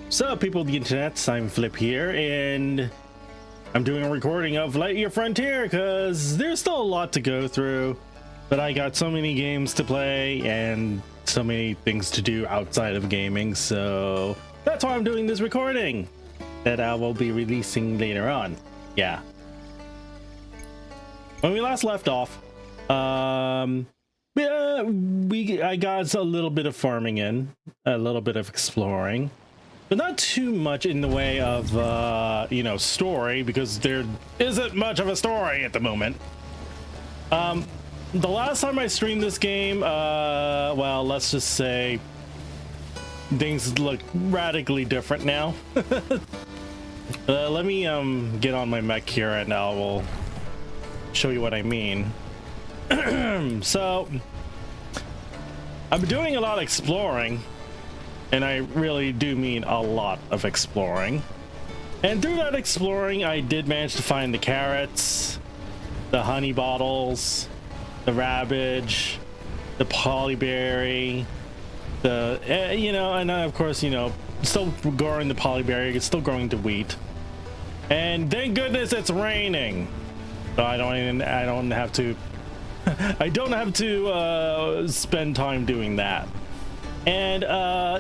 So, people of the internet, iamflip here, and I'm doing a recording of Lightyear Frontier because there's still a lot to go through, but I got so many games to play and so many things to do outside of gaming, so that's why I'm doing this recording that I will be releasing later on. Yeah. When we last left off, I got a little bit of farming in, a little bit of exploring, but not too much in the way of, you know, story, because there isn't much of a story at the moment. The last time I streamed this game, well, let's just say things look radically different now. Let me get on my mech here and I will show you what I mean. So I'm doing a lot of exploring, and I really do mean a lot of exploring. And through that exploring, I did manage to find the carrots, the honey bottles, the rabbage, the polyberry, the you know, and of course, you know, still growing the polyberry, it's still growing the wheat. And thank goodness it's raining, so I don't have to I don't have to spend time doing that. And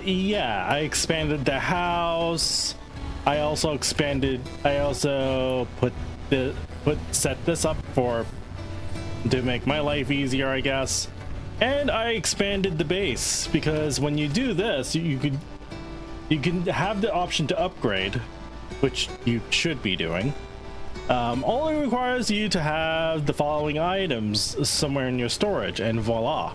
yeah, I expanded the house. I also set this up to make my life easier, I guess. And I expanded the base, because when you do this, you can have the option to upgrade, which you should be doing. Only requires you to have the following items somewhere in your storage, and voila.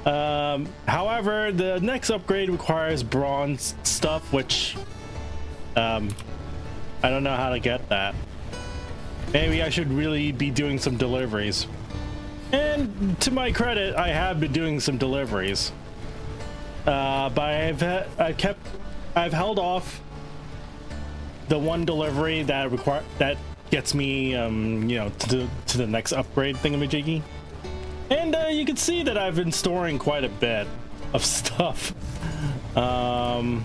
However, the next upgrade requires bronze stuff, which I don't know how to get that. Maybe I should really be doing some deliveries. And to my credit, I have been doing some deliveries, but I've held off the one delivery that gets me you know, to the next upgrade thingamajiggy. And you can see that I've been storing quite a bit of stuff. So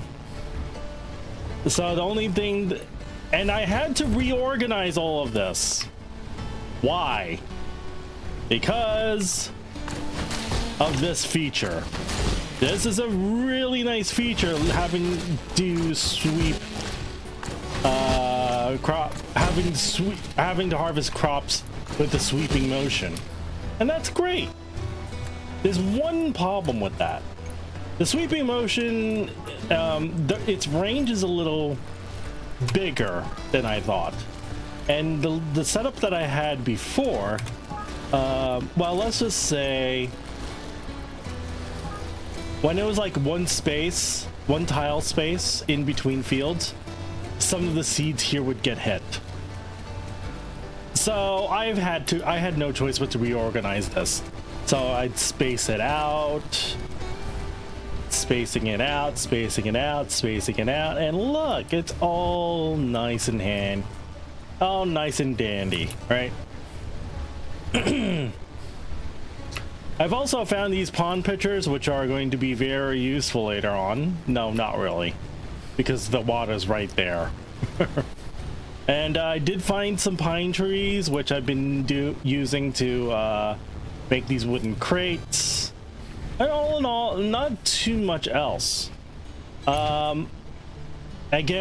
the only thing, and I had to reorganize all of this. Why? Because of this feature. This is a really nice feature, having to sweep having to harvest crops with the sweeping motion. And that's great. There's one problem with that. The sweeping motion, its range is a little bigger than I thought. And the setup that I had before, well, let's just say, when it was like one tile space in between fields, some of the seeds here would get hit. So I had no choice but to reorganize this. So I'd space it out, spacing it out, and look, it's all nice and all nice and dandy, right? I've also found these pond pitchers, which are going to be very useful later on. No, not really, because the water's right there. And I did find some pine trees, which I've been using to make these wooden crates. And all in all, not too much else. Again,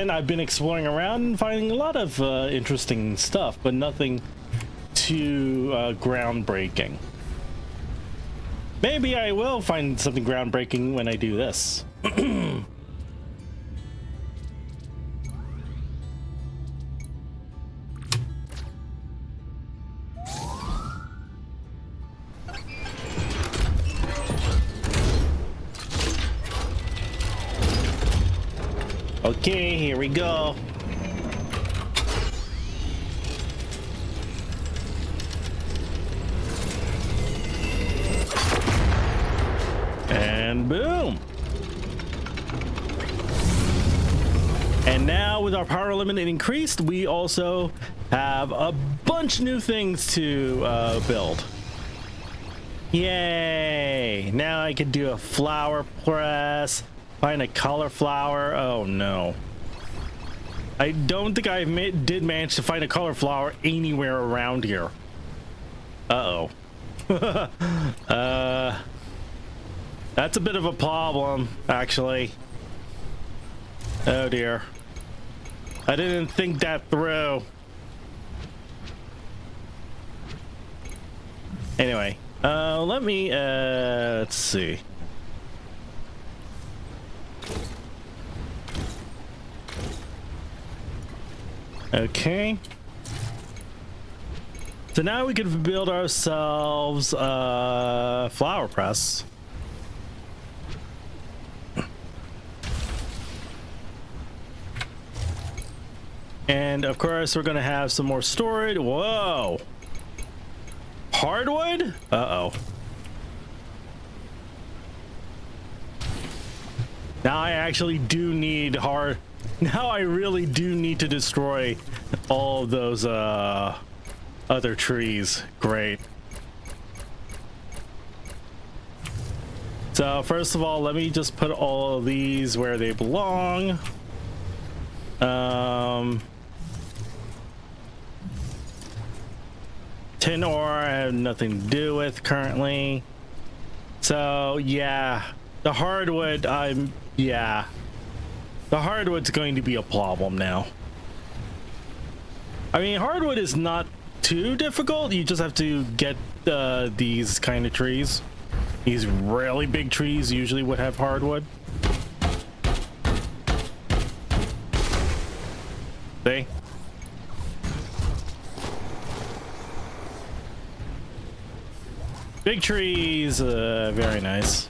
I've been exploring around and finding a lot of interesting stuff, but nothing too groundbreaking. Maybe I will find something groundbreaking when I do this. Okay, here we go. And boom. And now with our power limit increased, we also have a bunch of new things to build. Yay! Now I can do a flower press, Find a cauliflower. Oh no. I don't think I did manage to find a cauliflower anywhere around here. Uh-oh. That's a bit of a problem, actually. Oh dear. I didn't think that through. Anyway, let me, let's see. Okay. So now we can build ourselves a flower press. And of course we're gonna have some more storage. Whoa! Hardwood? Uh-oh. Now I actually do need now I really do need to destroy all of those other trees. Great. So first of all, let me just put all of these where they belong. Tin ore I have nothing to do with currently. So yeah, the hardwood, the hardwood's going to be a problem now. I mean, hardwood is not too difficult. You just have to get these kind of trees. These really big trees usually would have hardwood. See? Big trees, very nice.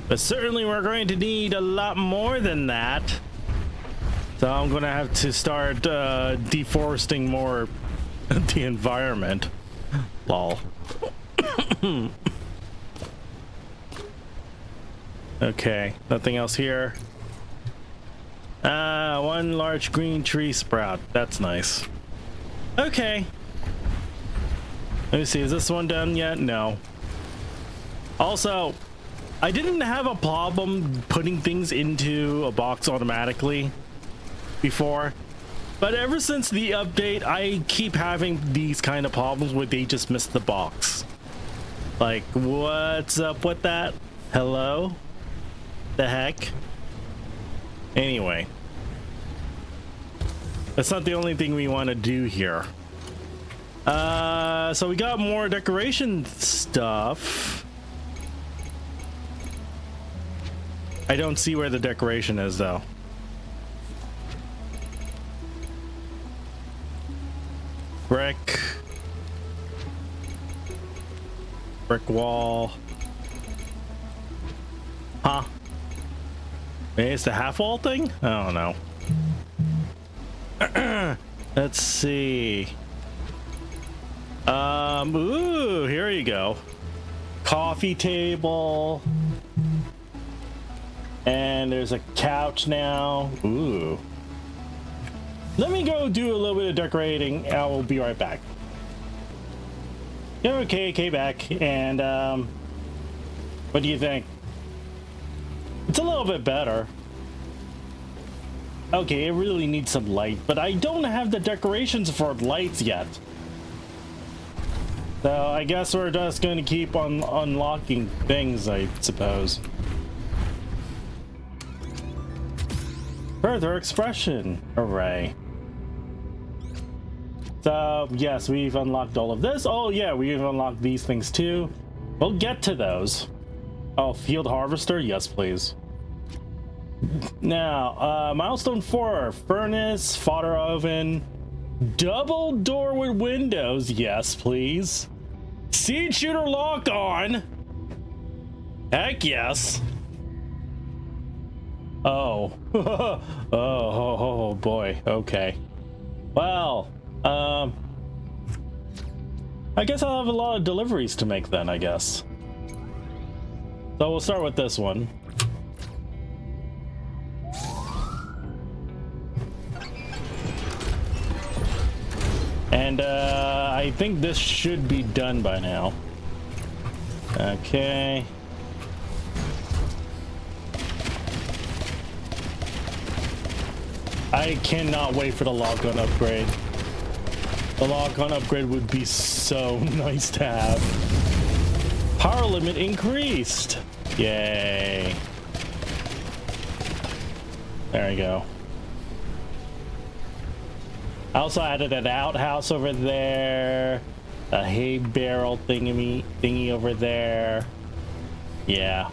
But certainly we're going to need a lot more than that. So I'm going to have to start deforesting more of the environment. Lol. Okay, nothing else here. One large green tree sprout. That's nice. Okay. Let me see, is this one done yet? No. Also, I didn't have a problem putting things into a box automatically before, but ever since the update, I keep having these kind of problems where they just miss the box. Like, what's up with that? Hello? The heck? Anyway, that's not the only thing we want to do here. So we got more decoration stuff. I don't see where the decoration is though. Brick wall. Huh? Maybe it's the half wall thing? I don't know. Let's see. Ooh, here you go. Coffee table. And there's a couch now. Ooh. Let me go do a little bit of decorating. I will be right back. Okay, back. And what do you think? It's a little bit better. Okay, it really needs some light, but I don't have the decorations for lights yet. So I guess we're just going to keep on unlocking things, I suppose. Further expression array. So yes, we've unlocked all of this. Oh yeah, we've unlocked these things too. We'll get to those. Oh, field harvester, yes please. Now, milestone 4, furnace, fodder oven, double door with windows, yes please. Seed shooter lock on. Heck yes. Oh. oh boy, okay. Well, I guess I'll have a lot of deliveries to make then, I guess. So we'll start with this one. And I think this should be done by now. Okay. I cannot wait for the log gun upgrade. The log gun upgrade would be so nice to have. Power limit increased. Yay. There we go. I also added an outhouse over there. A hay barrel thingy over there. Yeah.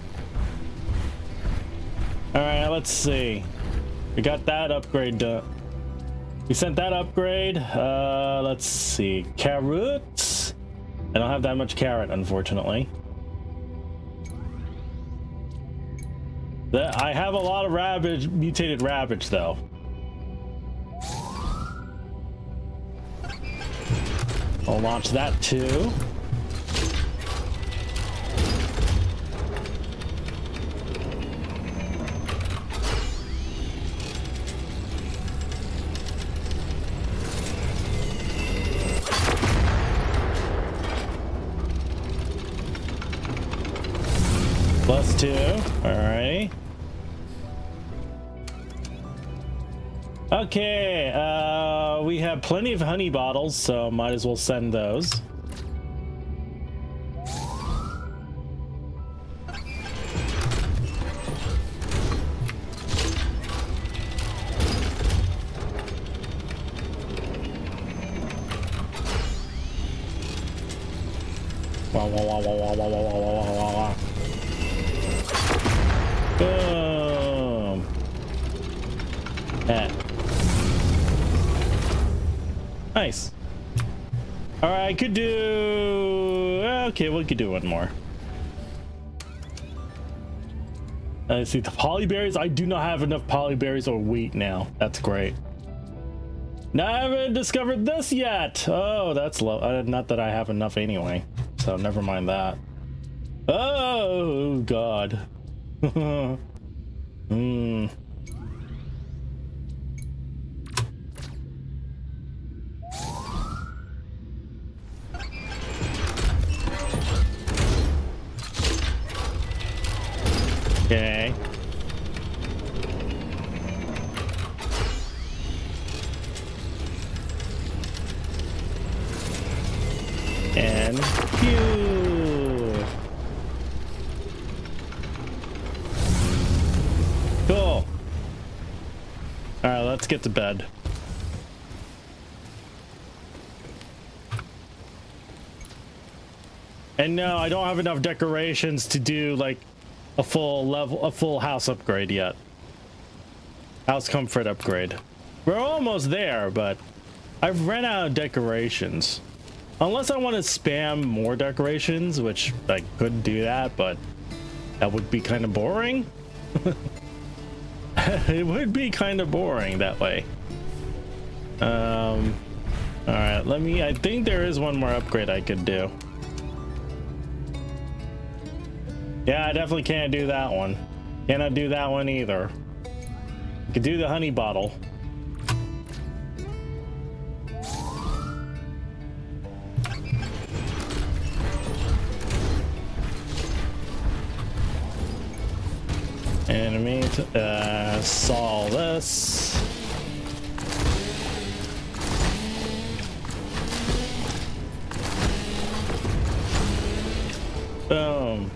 Alright, let's see. We got that upgrade done. We sent that upgrade. Let's see. Carrots. I don't have that much carrot, unfortunately. I have a lot of mutated rabbits, though. I'll launch that too. +2. Alrighty. Okay, we have plenty of honey bottles, so might as well send those. Boom. Nice. All right, I could do. Okay, we could do one more. Let's see the polyberries. I do not have enough polyberries or wheat now. That's great. Now I haven't discovered this yet. Oh, that's low. Not that I have enough anyway. So never mind that. Oh God. Okay. And phew. Cool. All right, let's get to bed. And no, I don't have enough decorations to do like a full house upgrade yet. House comfort upgrade. We're almost there, but I've ran out of decorations. Unless I want to spam more decorations, which I could do that, but that would be kind of boring. It would be kind of boring that way. All right, I think there is one more upgrade I could do. Yeah, I definitely can't do that one. Cannot do that one either. I could do the honey bottle. Animate, solve this. Boom.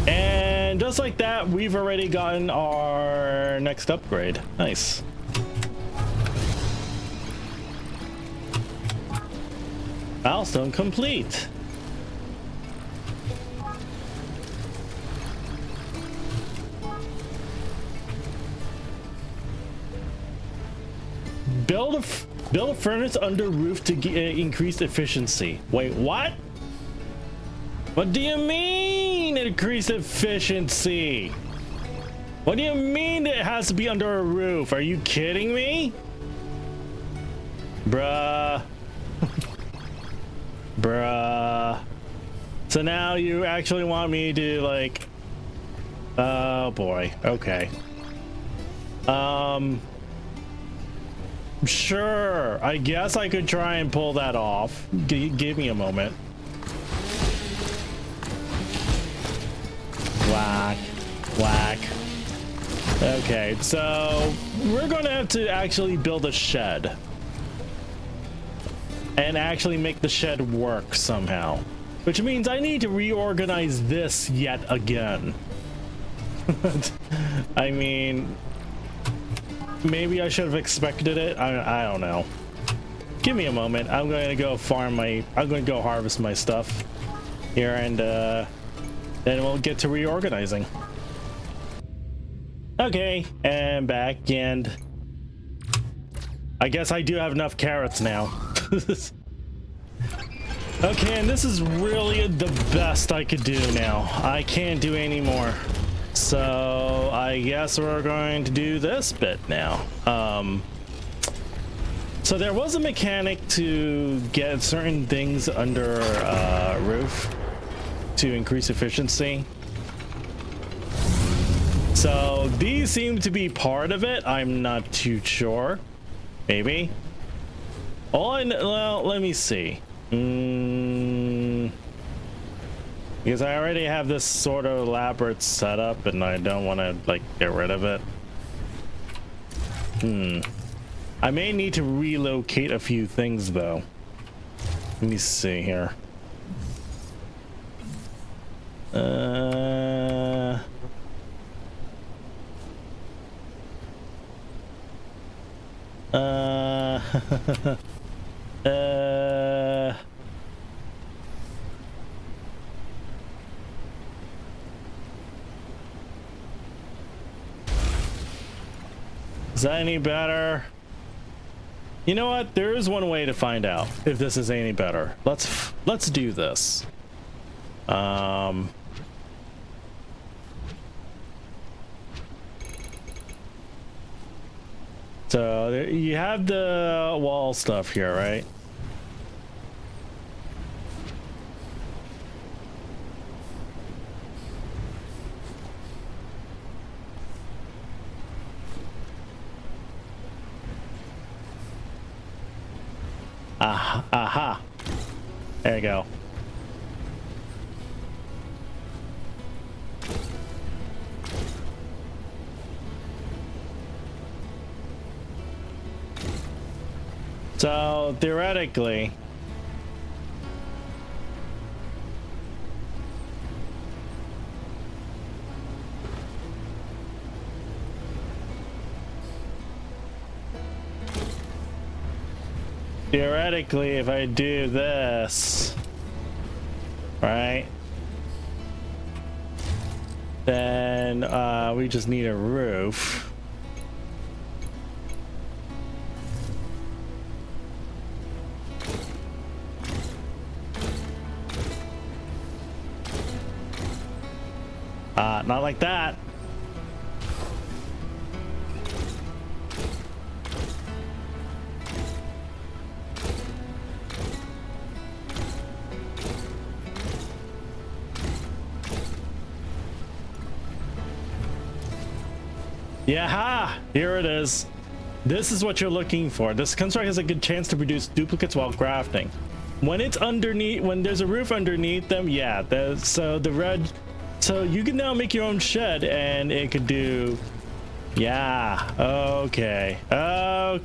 And just like that, we've already gotten our next upgrade. Nice. Milestone complete. Build a furnace under roof to increase efficiency. Wait, what? What do you mean increase efficiency? What do you mean it has to be under a roof? Are you kidding me? Bruh. Bruh. So now you actually want me to like... Oh boy, okay. Sure, I guess I could try and pull that off. Give me a moment. Whack, whack. Okay, so we're gonna have to actually build a shed and actually make the shed work somehow, which means I need to reorganize this yet again. I mean, maybe I should have expected it. I don't know. Give me a moment. I'm going to go I'm going to go harvest my stuff here, and then we'll get to reorganizing. Okay, and back, and I guess I do have enough carrots now. Okay, and this is really the best I could do now. I can't do any more. So I guess we're going to do this bit now. So there was a mechanic to get certain things under roof to increase efficiency. So these seem to be part of it. I'm not too sure. Maybe. Well, let me see. Because I already have this sort of elaborate setup and I don't want to like get rid of it. I may need to relocate a few things though. Let me see here. Is that any better? You know what? There is one way to find out if this is any better. Let's do this. So you have the wall stuff here, right? Aha. There you go. So theoretically, if I do this, right, then we just need a roof. Not like that. Yeah, here it is. This is what you're looking for. This construct has a good chance to produce duplicates while crafting. When it's underneath, when there's a roof underneath them, yeah. So you can now make your own shed, and it could do. Yeah. Okay. I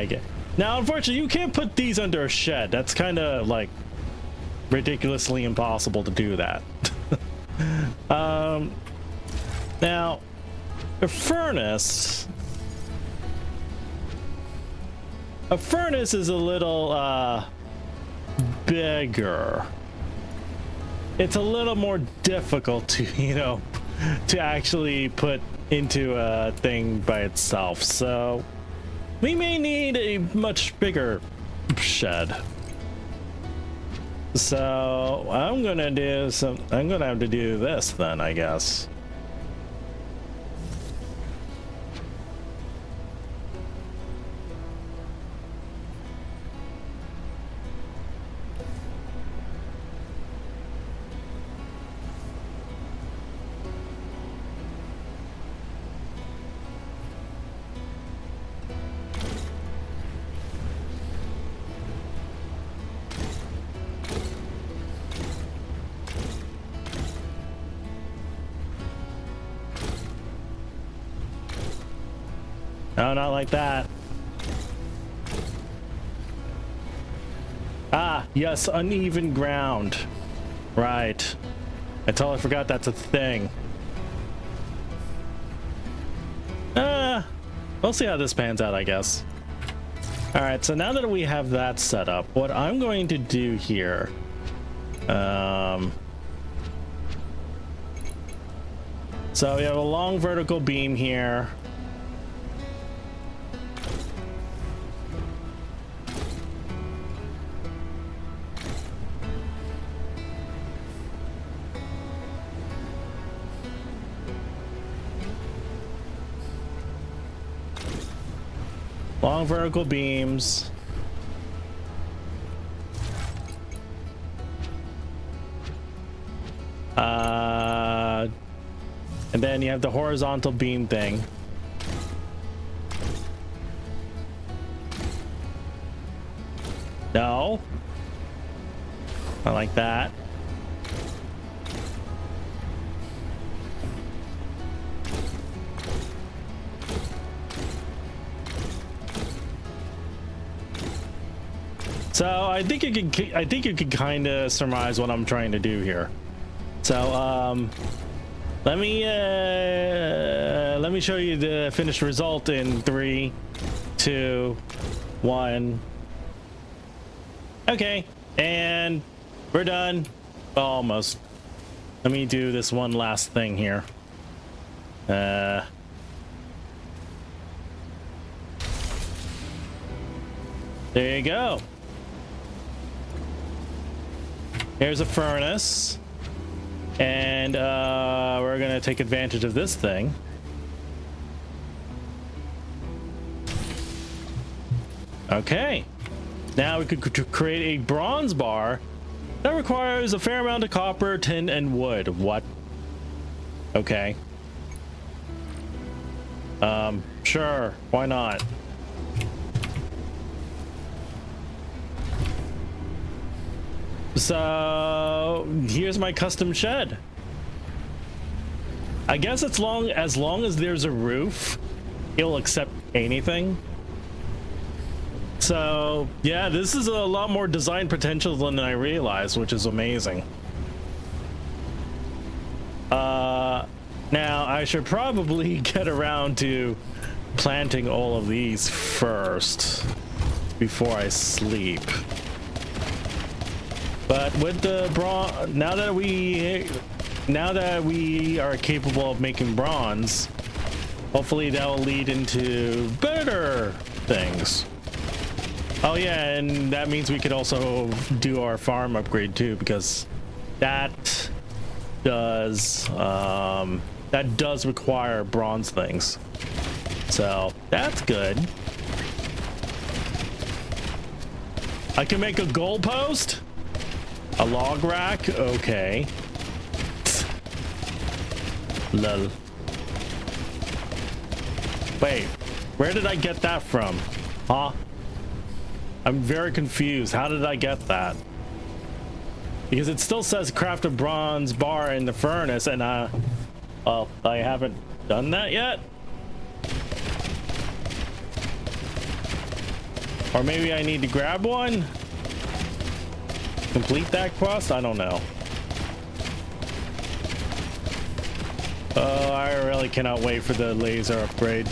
get. Now, unfortunately, you can't put these under a shed. That's kind of like ridiculously impossible to do that. Now, a furnace is a little bigger. It's a little more difficult to, to actually put into a thing by itself. So we may need a much bigger shed. So I'm gonna have to do this then, I guess. No, not like that. Ah, yes, uneven ground. Right. I totally forgot that's a thing. We'll see how this pans out, I guess. All right, so now that we have that set up, what I'm going to do here, so we have a long vertical beam here. Long vertical beams. And then you have the horizontal beam thing. No. I like that. So I think you can kind of surmise what I'm trying to do here. So let me show you the finished result in 3, 2, 1. Okay, and we're done. Almost. Let me do this one last thing here. There you go. Here's a furnace, and we're gonna take advantage of this thing. Okay, now we could create a bronze bar that requires a fair amount of copper, tin, and wood. What? Okay. Sure, why not? So here's my custom shed. I guess as long as there's a roof, it'll accept anything. So yeah, this is a lot more design potential than I realized, which is amazing. Now I should probably get around to planting all of these first before I sleep. But with the now that we are capable of making bronze, hopefully that will lead into better things. Oh yeah, and that means we could also do our farm upgrade too, because that does require bronze things. So that's good. I can make a goalpost. A log rack? Okay. Lol. Wait, where did I get that from? Huh? I'm very confused. How did I get that? Because it still says craft a bronze bar in the furnace, and well, I haven't done that yet. Or maybe I need to grab one? Complete that quest? I don't know. Oh, I really cannot wait for the laser upgrade.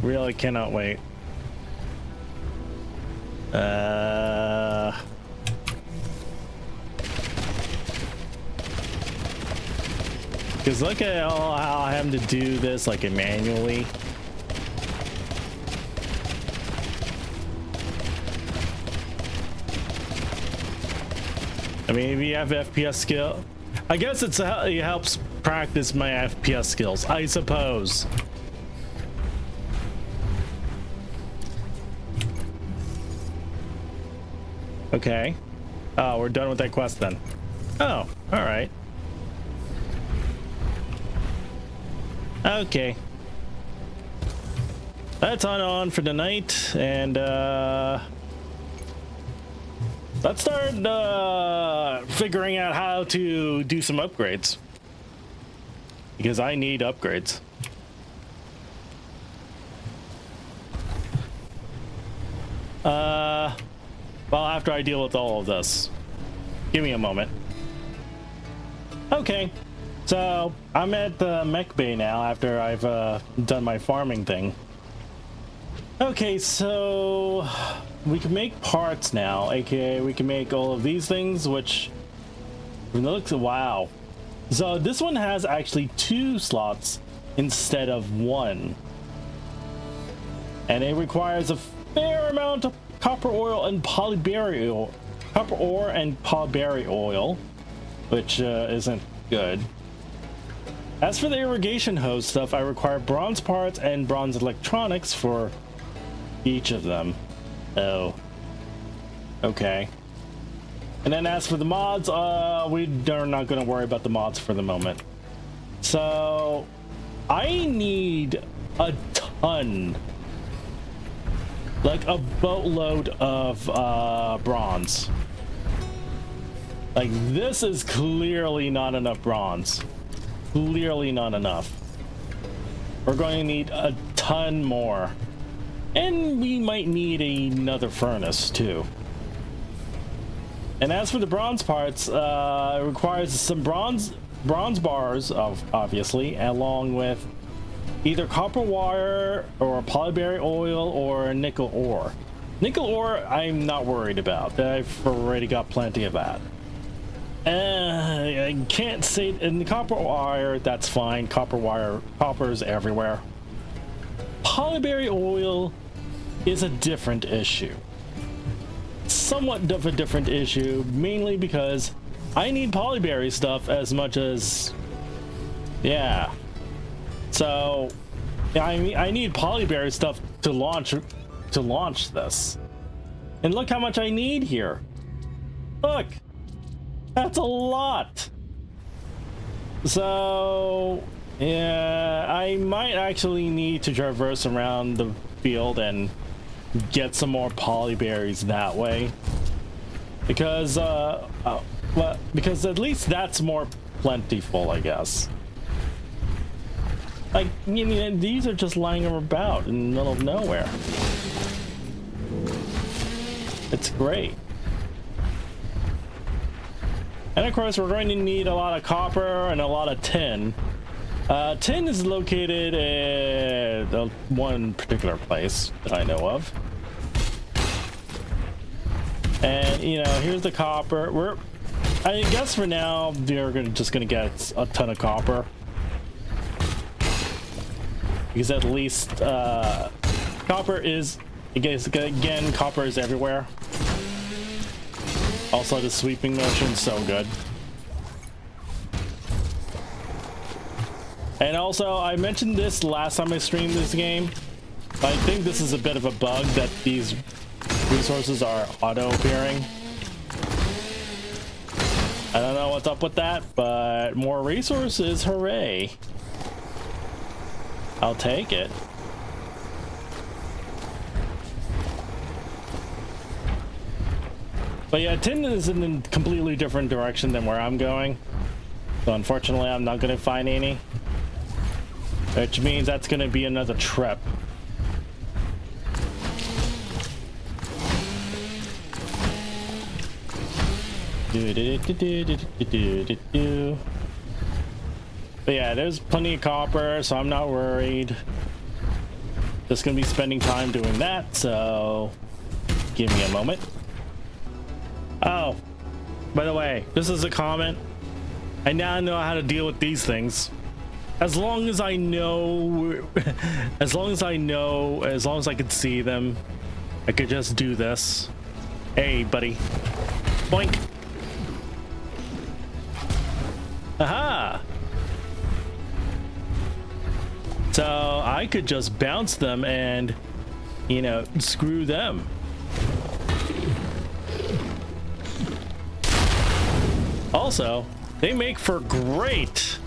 Really cannot wait. Because look at how I have to do this like manually. I mean, if you have FPS skill, I guess it helps practice my FPS skills, I suppose. Okay. Oh, we're done with that quest then. Oh, all right. Okay. That's on for the night, and let's start figuring out how to do some upgrades, because I need upgrades. Well, after I deal with all of this. Give me a moment. Okay, so I'm at the mech bay now after I've done my farming thing. Okay, so we can make parts now, aka we can make all of these things, which looks, wow. So this one has actually 2 slots instead of 1. And it requires a fair amount of copper ore and polyberry oil, which isn't good. As for the irrigation hose stuff, I require bronze parts and bronze electronics for each of them. Oh, okay. And then as for the mods, we are not going to worry about the mods for the moment. So I need a ton, like a boatload of bronze. Like, this is clearly not enough bronze. Clearly not enough. We're going to need a ton more. And we might need another furnace too. And as for the bronze parts, it requires some bronze bars, obviously, along with either copper wire or polyberry oil or nickel ore. Nickel ore, I'm not worried about. I've already got plenty of that. I can't say in the copper wire, that's fine. Copper's everywhere. Polyberry oil is a different issue. Somewhat of a different issue, mainly because I need polyberry stuff as much as, yeah. So I need polyberry stuff to launch this. And look how much I need here. Look. That's a lot. So yeah, I might actually need to traverse around the field and get some more polyberries that way, because because at least that's more plentiful, I guess. Like, you know, these are just lying about in the middle of nowhere. It's great. And of course, we're going to need a lot of copper and a lot of tin. Tin is located at one particular place that I know of. And, you know, here's the copper. I guess for now, we're just going to get a ton of copper. Because at least copper is, again, copper is everywhere. Also, the sweeping motion, so good. And also, I mentioned this last time I streamed this game. I think this is a bit of a bug that these resources are auto-appearing. I don't know what's up with that, but more resources, hooray. I'll take it. But yeah, tin is in a completely different direction than where I'm going. So unfortunately, I'm not going to find any. Which means that's going to be another trip. But yeah, there's plenty of copper, so I'm not worried. Just going to be spending time doing that, so give me a moment. Oh, by the way, this is a comment. I now know how to deal with these things. As long as I know, as long as I could see them, I could just do this. Hey, buddy. Boink. Aha! So I could just bounce them and, you know, screw them. Also, they make for great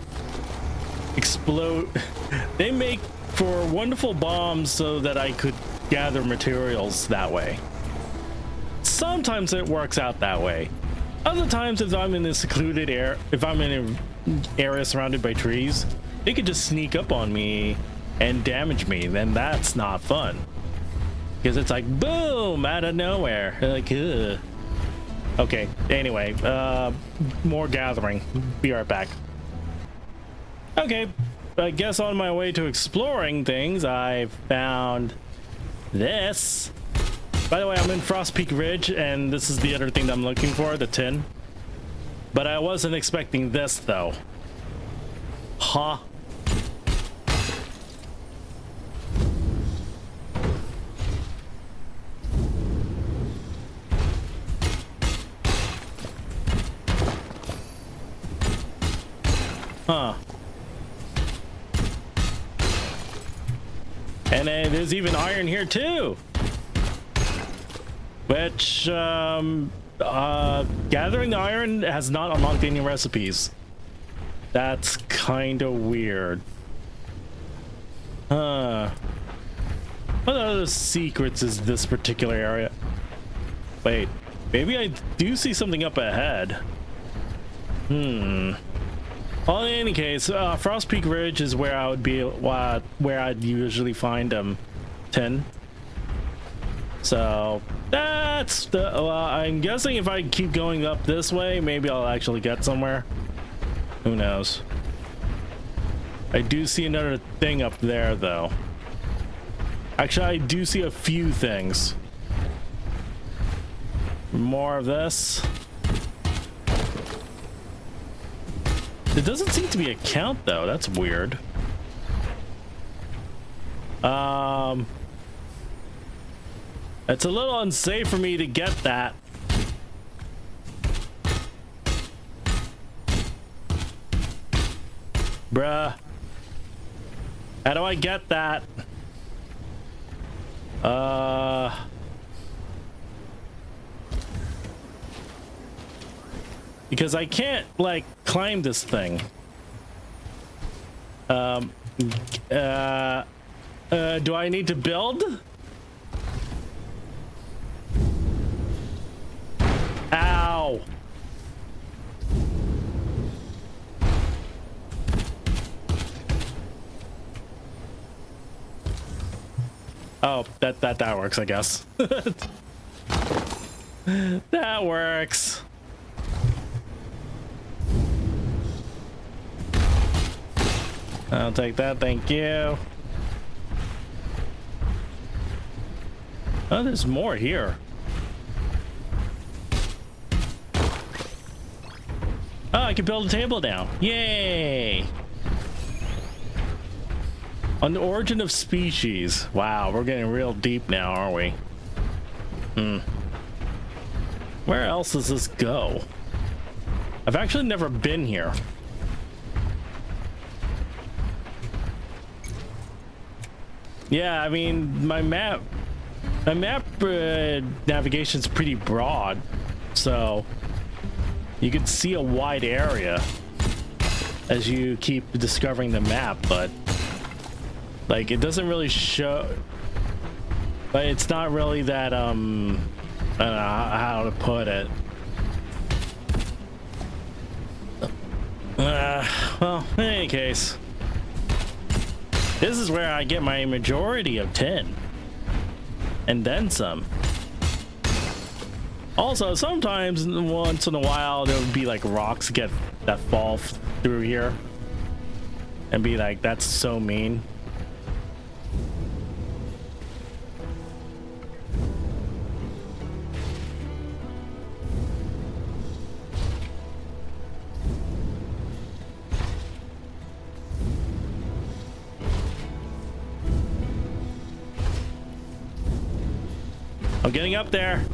they make for wonderful bombs so that I could gather materials that way. Sometimes it works out that way. Other times, if I'm in a secluded area, if I'm in an area surrounded by trees, they could just sneak up on me and damage me. Then that's not fun. because it's like boom out of nowhere. Like, ugh. Okay. Anyway, more gathering. Be right back. Okay. I guess on my way to exploring things, I found this. By the way, I'm in Frost Peak Ridge, and this is the other thing that I'm looking for, the tin. But I wasn't expecting this, though. Huh? Huh. And there's even iron here too, which gathering the iron has not unlocked any recipes. That's kind of weird. What other secrets is this particular area? Wait, maybe I do see something up ahead. Well, in any case, Frost Peak Ridge is where I would be, where I'd usually find tin. So that's the. I'm guessing if I keep going up this way, maybe I'll actually get somewhere. Who knows? I do see another thing up there, though. Actually, I do see a few things. More of this. There doesn't seem to be a count, though. That's weird. It's a little unsafe for me to get that. Bruh. How do I get that? Because I can't, like, climb this thing. Do I need to build? Ow. Oh, that works, I guess. That works. I'll take that, thank you. Oh, there's more here. Oh, I can build a table now. Yay! On the origin of species. Wow, we're getting real deep now, aren't we? Where else does this go? I've actually never been here. Yeah, I mean, my map navigation's pretty broad, so you can see a wide area as you keep discovering the map, but like it doesn't really show. But it's not really that I don't know how to put it. Well, in any case. This is where I get my majority of tin. And then some. Also, sometimes, once in a while, there would be like rocks that fall through here. And be like, that's so mean. I'm getting up there.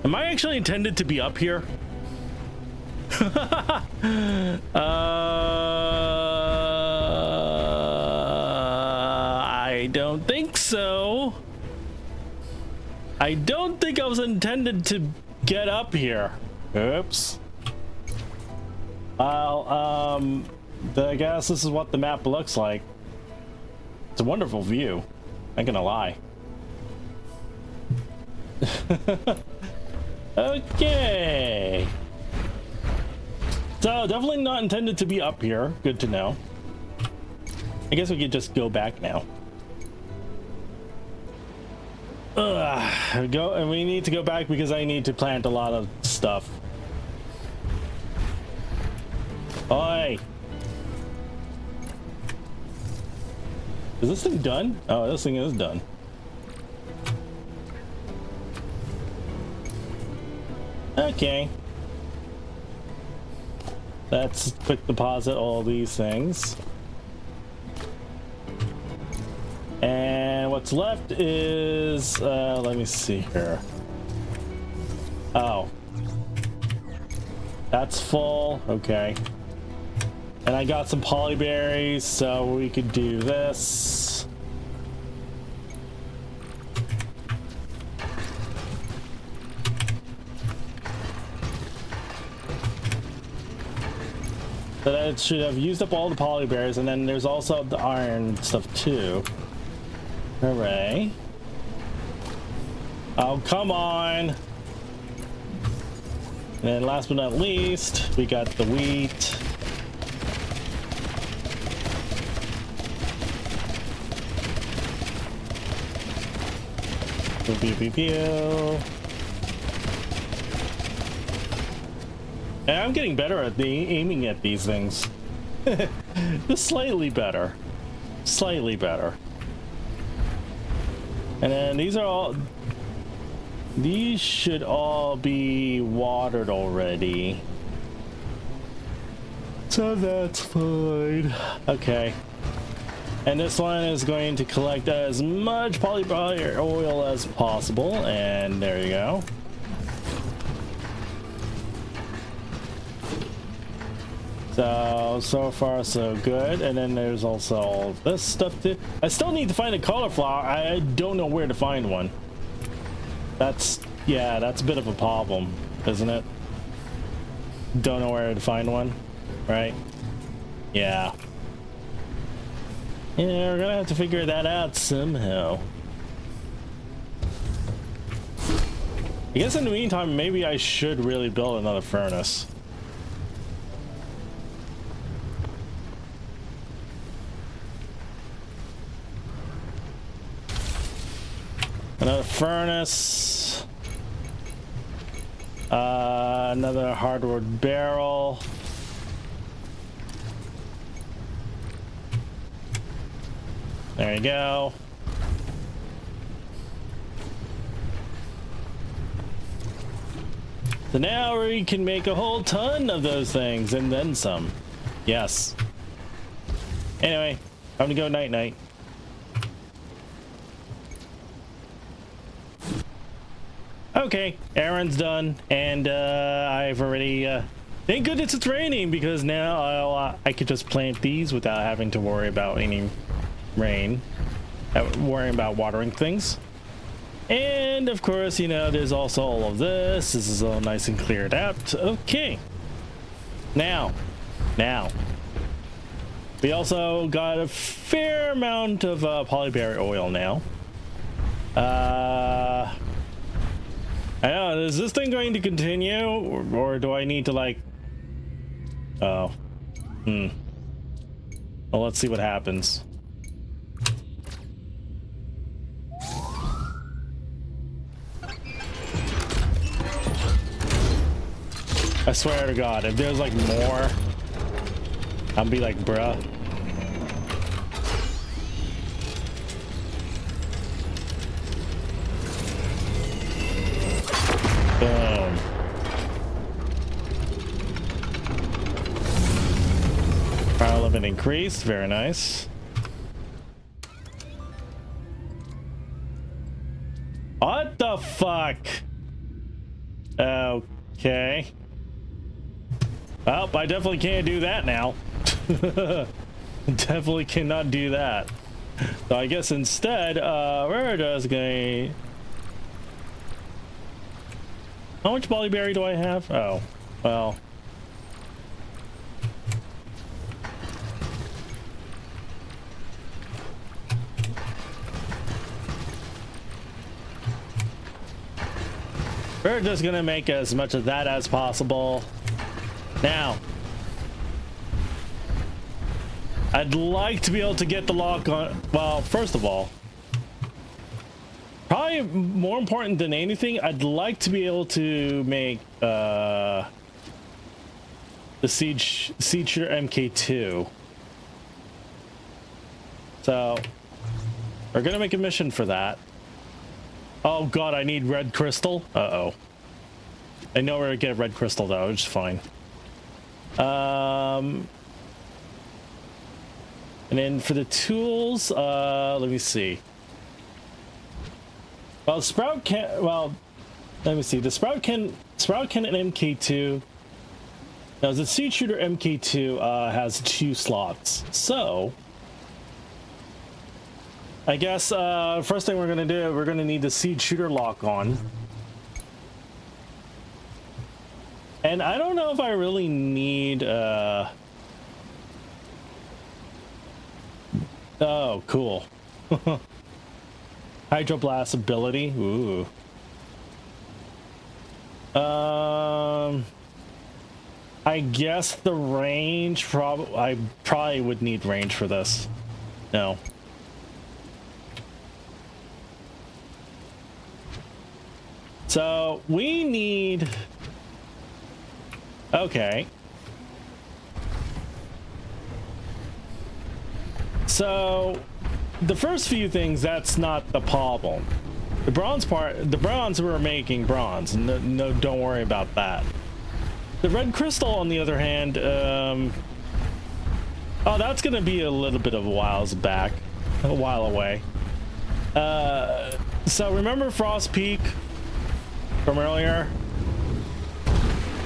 Am I actually intended to be up here? I don't think so. I don't think I was intended to get up here. Oops. Well, I guess this is what the map looks like. It's a wonderful view. I'm gonna lie. Okay. So definitely not intended to be up here. Good to know. I guess we could just go back now. Go, and we need to go back because I need to plant a lot of stuff. Oi! Is this thing done? Oh, this thing is done. Okay. Let's quick deposit all these things. And what's left is, let me see here. Oh. That's full, okay. And I got some polyberries, so we could do this. But I should have used up all the polyberries, and then there's also the iron stuff too. Hooray. Oh, come on. And then last but not least, we got the wheat. Pew, pew, pew, pew. And I'm getting better at aiming at these things. Just slightly better. Slightly better. And then these are all... These should all be watered already. So that's fine. Okay. And this one is going to collect as much polymer oil as possible. And there you go. So far so good. And then there's also all this stuff too. I still need to find a cauliflower. I don't know where to find one. That's a bit of a problem, isn't it? Don't know where to find one, right? Yeah. Yeah, we're gonna have to figure that out somehow. I guess in the meantime, maybe I should really build another furnace. Another furnace. Another hardwood barrel. There you go. So now we can make a whole ton of those things and then some. Yes. Anyway, time to go night-night. Okay, errand's done, and I've already thank goodness it's raining, because now I could just plant these without having to worry about any rain, worrying about watering things. And of course, you know, there's also all of this. This is all nice and cleared out. Okay, now we also got a fair amount of polyberry oil now. I know, is this thing going to continue, or do I need to, like... Oh. Well, let's see what happens. I swear to God, if there's, like, more, I'll be like, bruh. Boom. Power limit increased. Very nice. What the fuck? Okay. Well, I definitely can't do that now. Definitely cannot do that. So I guess instead, we're just going... How much polyberry do I have? Oh, well. We're just gonna make as much of that as possible. Now, I'd like to be able to get the lock on. Well, first of all, probably more important than anything, I'd like to be able to make the Siege Shooter MK2. So we're gonna make a mission for that. Oh god, I need red crystal. Uh-oh. I know where to get red crystal though, which is fine. And then for the tools, let me see. Well, Sprout can, well, let me see. The Sprout can an MK2. Now the Siege Shooter MK2 has 2 slots. So I guess first thing we're gonna do, we're gonna need the Siege Shooter lock on. And I don't know if I really need oh, cool. Hydroblast ability. Ooh. I guess the range I probably would need range for this. No. So we need, okay. So the first few things, that's not the problem. The bronze part, the bronze, we're making bronze. No, don't worry about that. The red crystal, on the other hand, oh, that's gonna be a little bit of a while away. So remember Frost Peak from earlier?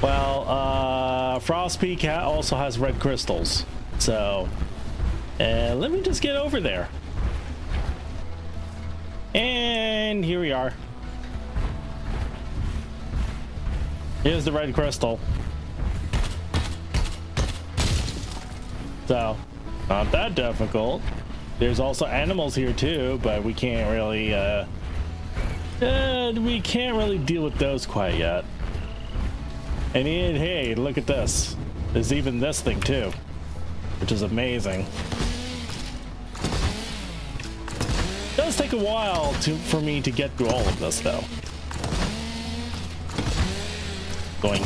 Well, Frost Peak also has red crystals. So, let me just get over there. And here we are. Here's the red crystal. So, not that difficult. There's also animals here too, but we can't really, deal with those quite yet. And hey, look at this. There's even this thing too, which is amazing. It does take a while for me to get through all of this though. Going.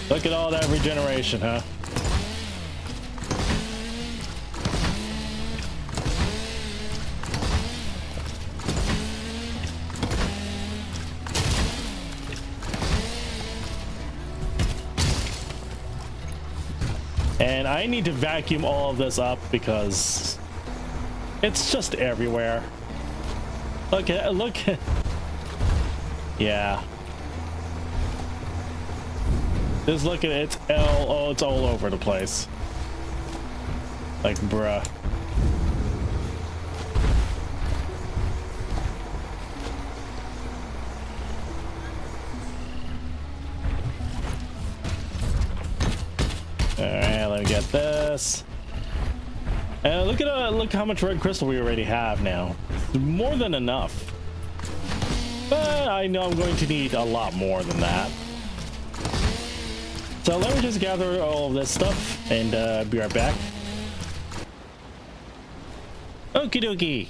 Look at all that regeneration, huh? And I need to vacuum all of this up because it's just everywhere. Look. Yeah. Just look at it. It's all over the place. Like, bruh. Alright, let me get this. And look how much red crystal we already have now. More than enough. But I know I'm going to need a lot more than that. So let me just gather all of this stuff and be right back. Okie dokie.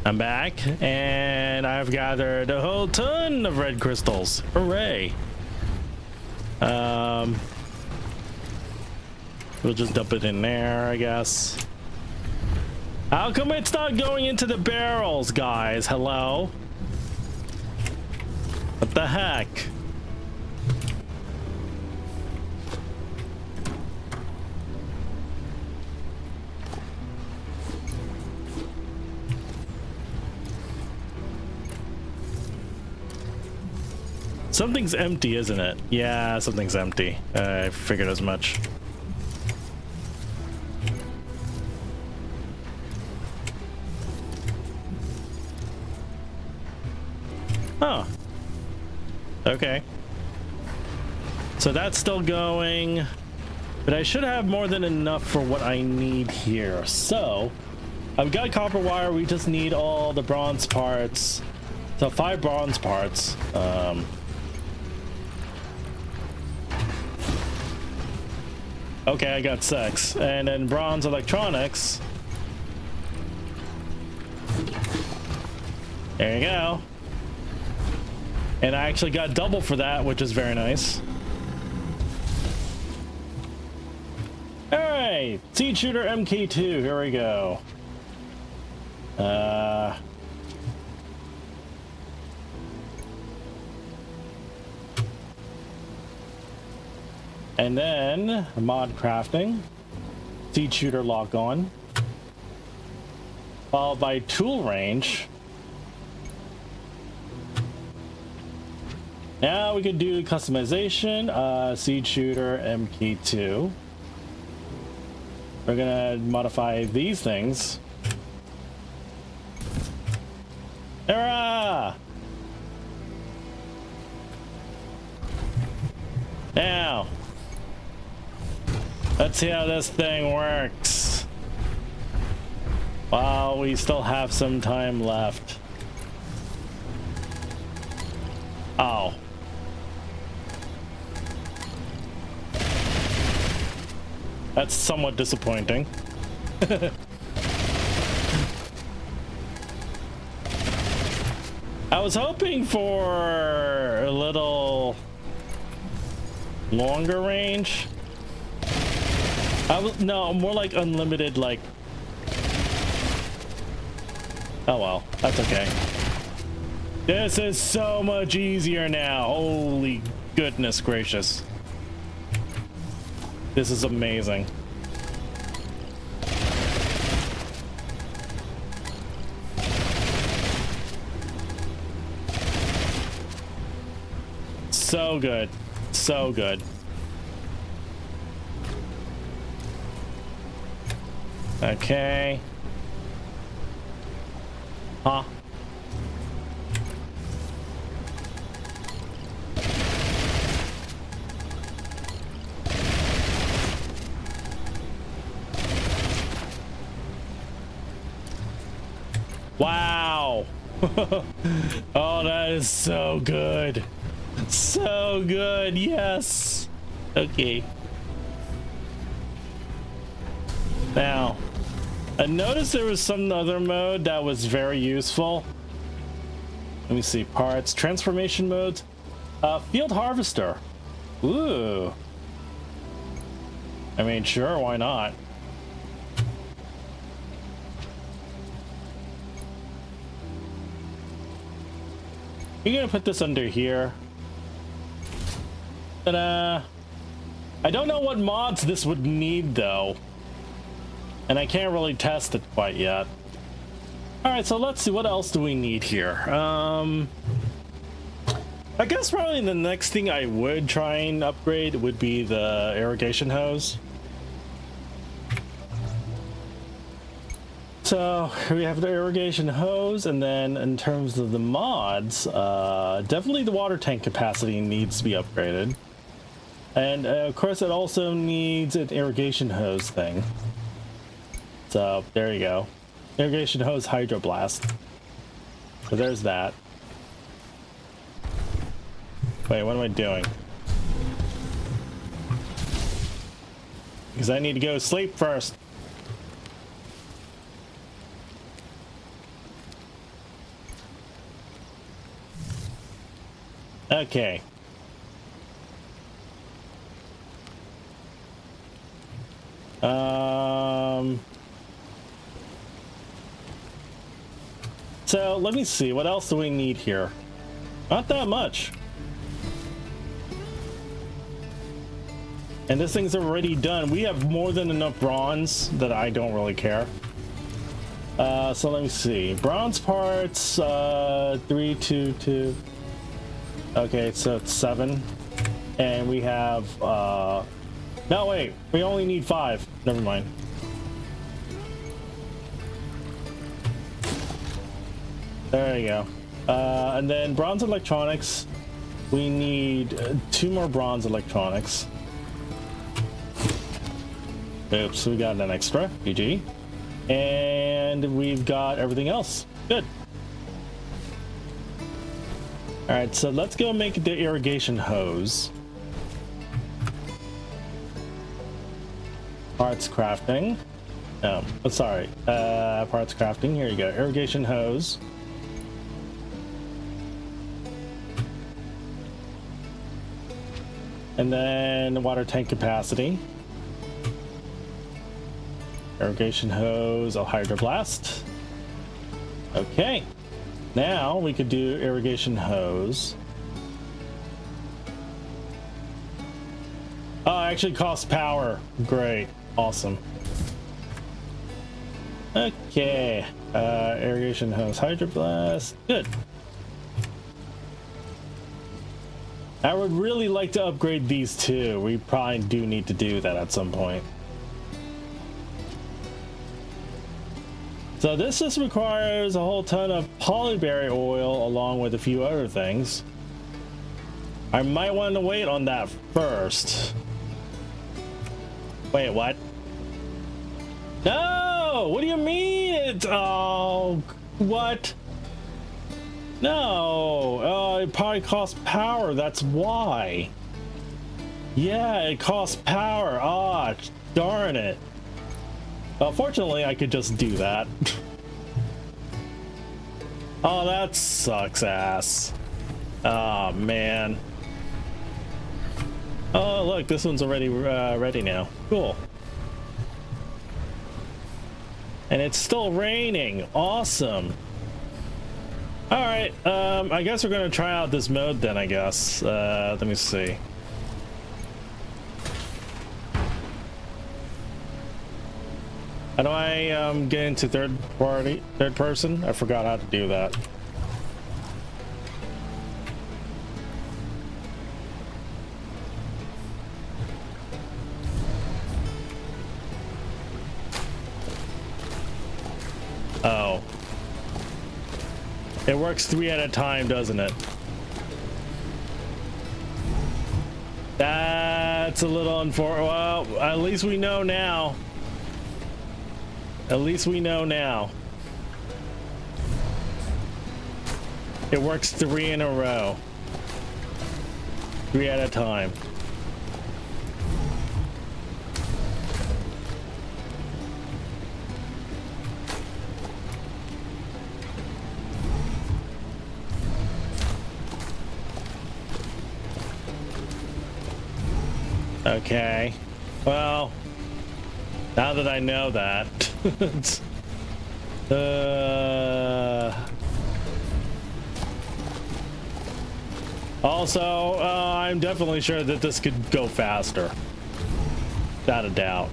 I'm back and I've gathered a whole ton of red crystals. Hooray. We'll just dump it in there, I guess. How come it's not going into the barrels, guys? Hello? What the heck? Something's empty, isn't it? Yeah, something's empty. I figured as much. Huh. Okay. So that's still going, but I should have more than enough for what I need here. So I've got copper wire. We just need all the bronze parts. So 5 bronze parts. Okay, I got 6. And then bronze electronics. There you go. And I actually got double for that, which is very nice. All right, Seed Shooter MK2, here we go. And then mod crafting, Seed Shooter lock on, followed by tool range. Now we can do customization, Seed Shooter MK2. We're gonna modify these things. Hurrah! Now, let's see how this thing works. While we still have some time left. Oh. That's somewhat disappointing. I was hoping for a little longer range. No, more like unlimited, like. Oh well, that's okay. This is so much easier now. Holy goodness gracious. This is amazing. So good. So good. Okay. Huh? Wow. Oh, that is so good. So good. Yes. Okay. Now, I noticed there was some other mode that was very useful. Let me see. Parts, transformation mode, field harvester. Ooh. I mean, sure, why not? You're gonna put this under here. Ta-da! I don't know what mods this would need though, and I can't really test it quite yet. All right, so let's see, what else do we need here? I guess probably the next thing I would try and upgrade would be the irrigation hose. So we have the irrigation hose, and then in terms of the mods, definitely the water tank capacity needs to be upgraded. And of course it also needs an irrigation hose thing. So there you go. Irrigation hose hydroblast. So there's that. Wait, what am I doing? Because I need to go sleep first. Okay. So let me see, what else do we need here? Not that much. And this thing's already done. We have more than enough bronze that I don't really care. So let me see. Bronze parts, 3, 2, 2. Okay, so it's 7. And we have, no, wait, we only need 5. Never mind. There you go. And then bronze electronics. We need 2 more bronze electronics. Oops, we got an extra. GG. And we've got everything else. Good. All right, so let's go make the irrigation hose. Parts crafting. Oh, sorry. Parts crafting. Here you go. Irrigation hose. And then water tank capacity. Irrigation hose. Oh, hydroblast. Okay. Now we could do irrigation hose. Oh, it actually costs power. Great. Awesome. Okay. Irrigation hose, hydroblast. Good. I would really like to upgrade these two. We probably do need to do that at some point. So this just requires a whole ton of polyberry oil along with a few other things. I might want to wait on that first. Wait, what? No! What do you mean? It's oh, what? No! Oh, it probably costs power. That's why. Yeah, it costs power. Ah, darn it. Fortunately, I could just do that. Oh, that sucks ass. Oh, man. Oh, look, this one's already ready now. Cool. And it's still raining. Awesome. All right. I guess we're going to try out this mode then, I guess. Let me see. How do I get into third person? I forgot how to do that. Oh. It works 3 at a time, doesn't it? That's a little unfortunate. Well, at least we know now. At least we know now. It works 3 in a row. 3 at a time. Okay. Well, now that I know that. Also, I'm definitely sure that this could go faster. Without a doubt.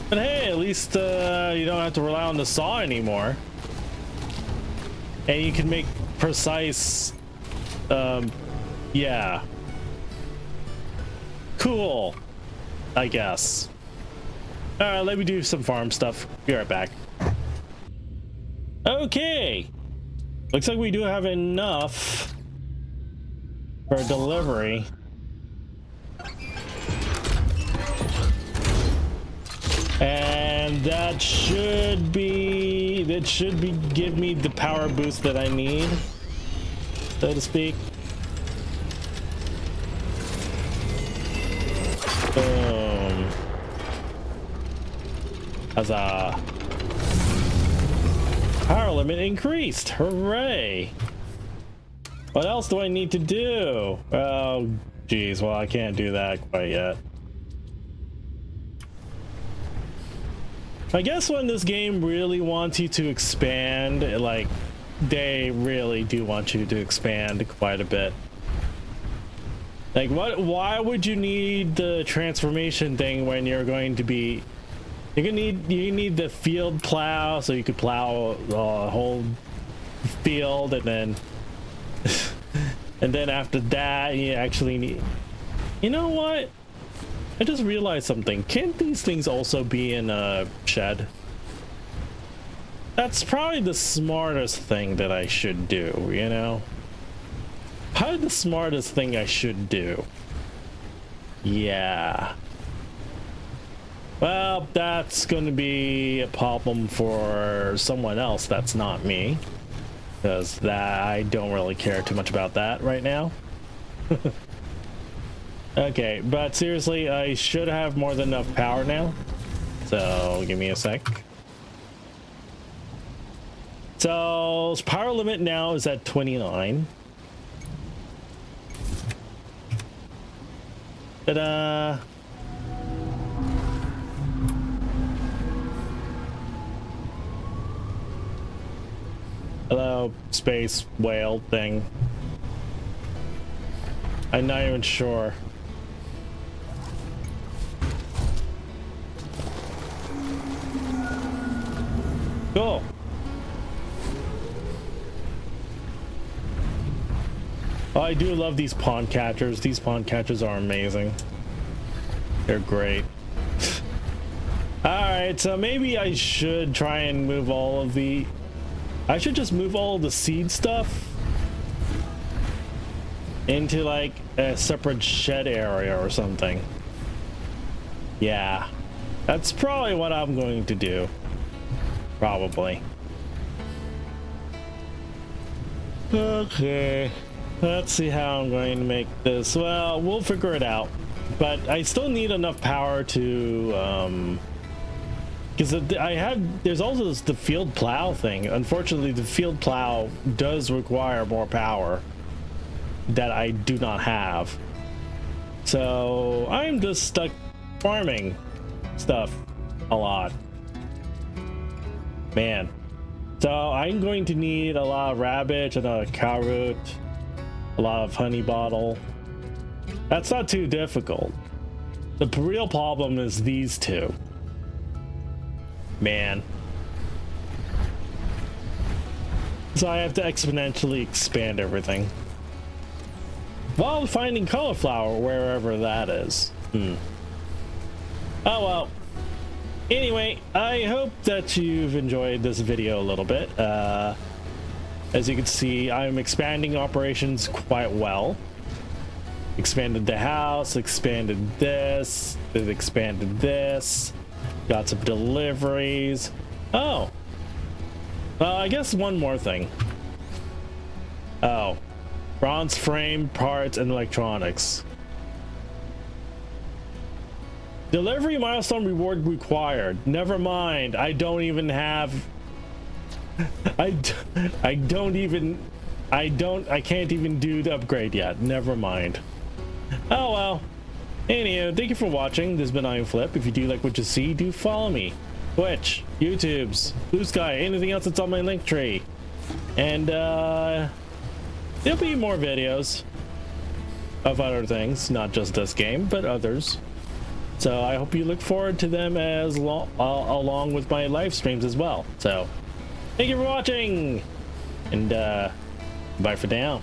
But hey, at least you don't have to rely on the saw anymore. And you can make precise... yeah. Cool. I guess. Alright, let me do some farm stuff. Be right back. Okay. Looks like we do have enough for delivery. And that should give me the power boost that I need, so to speak. Boom. Huzzah. Power limit increased. Hooray. What else do I need to do? Oh, geez. Well, I can't do that quite yet. I guess when this game really wants you to expand, like, they really do want you to expand quite a bit. Like, why would you need the transformation thing when you're going to be... You need the field plow, so you could plow a whole field, and then... and then after that, you actually need... You know what? I just realized something. Can't these things also be in a shed? That's probably the smartest thing that I should do, you know? Probably the smartest thing I should do. Yeah. Well, that's going to be a problem for someone else that's not me. Because that I don't really care too much about that right now. Okay, but seriously, I should have more than enough power now. So give me a sec. So power limit now is at 29. Ta-da! Hello, space whale thing. I'm not even sure. Cool. Oh, I do love these pond catchers. These pond catchers are amazing. They're great. Alright, so maybe I should try and move all of the... I should just move all of the seed stuff into like a separate shed area or something. Yeah, that's probably what I'm going to do. Probably. Okay, let's see how I'm going to make this. Well, we'll figure it out, but I still need enough power to because there's also the field plow thing. Unfortunately, the field plow does require more power that I do not have, so I'm just stuck farming stuff a lot, man. So I'm going to need a lot of rabbit, another cow root, a lot of honey bottle. That's not too difficult. The real problem is these two. Man. So I have to exponentially expand everything while finding cauliflower wherever that is. Oh well. Anyway, I hope that you've enjoyed this video a little bit. As you can see, I'm expanding operations quite well. Expanded the house, expanded this, expanded this. Got some deliveries. Oh, I guess one more thing. Oh, bronze frame, parts, and electronics. Delivery milestone reward required. Never mind. I don't even have. I can't even do the upgrade yet. Never mind. Oh well. Anyway, thank you for watching. This has been iamflip. If you do like what you see, do follow me. Twitch, YouTube's, Blue Sky, anything else that's on my link tree. And there'll be more videos of other things, not just this game, but others. So I hope you look forward to them as along with my live streams as well. So thank you for watching, and bye for now.